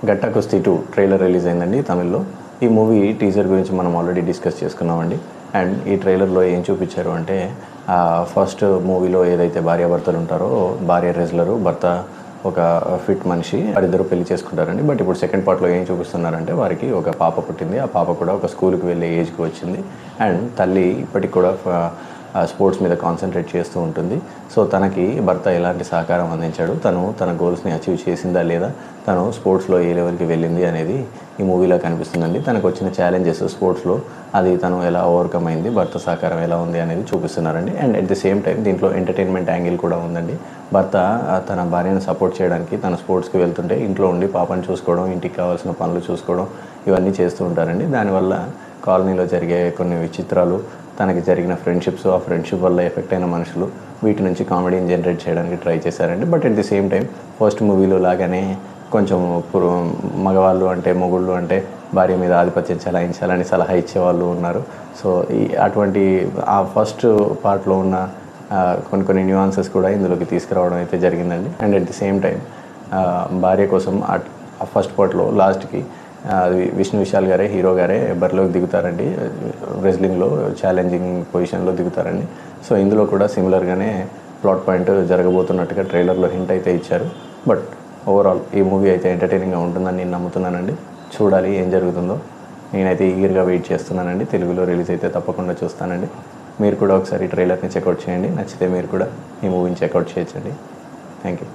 గట్టా కుస్తీ 2 trailer release అయిందండి తమిళ్లో. ఈ మూవీ టీజర్ గురించి మనం ఆల్రెడీ డిస్కస్ చేసుకున్నామండి. అండ్ ఈ ట్రైలర్లో ఏం చూపించారు అంటే ఫస్ట్ మూవీలో ఏదైతే భార్యాభర్తలు ఉంటారో, భార్య రెజ్లరు, భర్త ఒక ఫిట్ మనిషి, వారిద్దరూ పెళ్లి చేసుకుంటారండి. బట్ ఇప్పుడు సెకండ్ పార్ట్లో ఏం చూపిస్తున్నారంటే వారికి ఒక పాప పుట్టింది. ఆ పాప కూడా ఒక స్కూల్కి వెళ్ళే ఏజ్కి వచ్చింది. అండ్ తల్లి ఇప్పటికి కూడా స్పోర్ట్స్ మీద కాన్సన్ట్రేట్ చేస్తూ ఉంటుంది. సో తనకి భర్త ఎలాంటి సహకారం అందించాడు, తను తన గోల్స్ని అచీవ్ చేసిందా లేదా, తను స్పోర్ట్స్లో ఏ లెవెల్కి వెళ్ళింది అనేది ఈ మూవీలో కనిపిస్తుందండి. తనకు వచ్చిన ఛాలెంజెస్ స్పోర్ట్స్లో అది తను ఎలా ఓవర్కమ్ అయింది, భర్త సహకారం ఎలా ఉంది అనేది చూపిస్తున్నారండి. And at the same time దీంట్లో ఎంటర్టైన్మెంట్ యాంగిల్ కూడా ఉందండి. భర్త తన భార్యను సపోర్ట్ చేయడానికి తన స్పోర్ట్స్కి వెళ్తుంటే ఇంట్లో ఉండి పాపను చూసుకోవడం, ఇంటికి కావాల్సిన పనులు చూసుకోవడం ఇవన్నీ చేస్తూ ఉంటారండి. దానివల్ల కాలనీలో జరిగే కొన్ని విచిత్రాలు, తనకి జరిగిన ఫ్రెండ్షిప్స్, ఆ ఫ్రెండ్షిప్ వల్ల ఎఫెక్ట్ అయిన మనుషులు, వీటి నుంచి కామెడీని జనరేట్ చేయడానికి ట్రై చేశారండి. But at the same time first మూవీలో లాగానే కొంచెం మగవాళ్ళు అంటే మొగుళ్ళు అంటే భార్య మీద ఆధిపత్యం చెలాయించాలని సలహా ఇచ్చేవాళ్ళు ఉన్నారు. సో అటువంటి ఆ ఫస్ట్ పార్ట్లో ఉన్న కొన్ని న్యూఆన్సెస్ కూడా ఇందులోకి తీసుకురావడం అయితే జరిగిందండి. And at the same time భార్య కోసం ఆ ఫస్ట్ పార్ట్లో లాస్ట్కి విష్ణు విశాల్ గారే, హీరో గారే బరిలోకి దిగుతారండి. రెజ్లింగ్లో ఛాలెంజింగ్ పొజిషన్లో దిగుతారండి. సో ఇందులో కూడా సిమిలర్గానే ప్లాట్ పాయింట్ జరగబోతున్నట్టుగా ట్రైలర్లో హింట్ అయితే ఇచ్చారు. బట్ ఓవరాల్ ఈ మూవీ అయితే ఎంటర్టైనింగ్గా ఉంటుందని నేను నమ్ముతున్నానండి. చూడాలి ఏం జరుగుతుందో. నేనైతే ఈగర్గా వెయిట్ చేస్తున్నానండి. తెలుగులో రిలీజ్ అయితే తప్పకుండా చూస్తానండి. మీరు కూడా ఒకసారి ట్రైలర్ని చెక్అవుట్ చేయండి. నచ్చితే మీరు కూడా ఈ మూవీని చెక్అవుట్ చేయొచ్చండి. Thank you.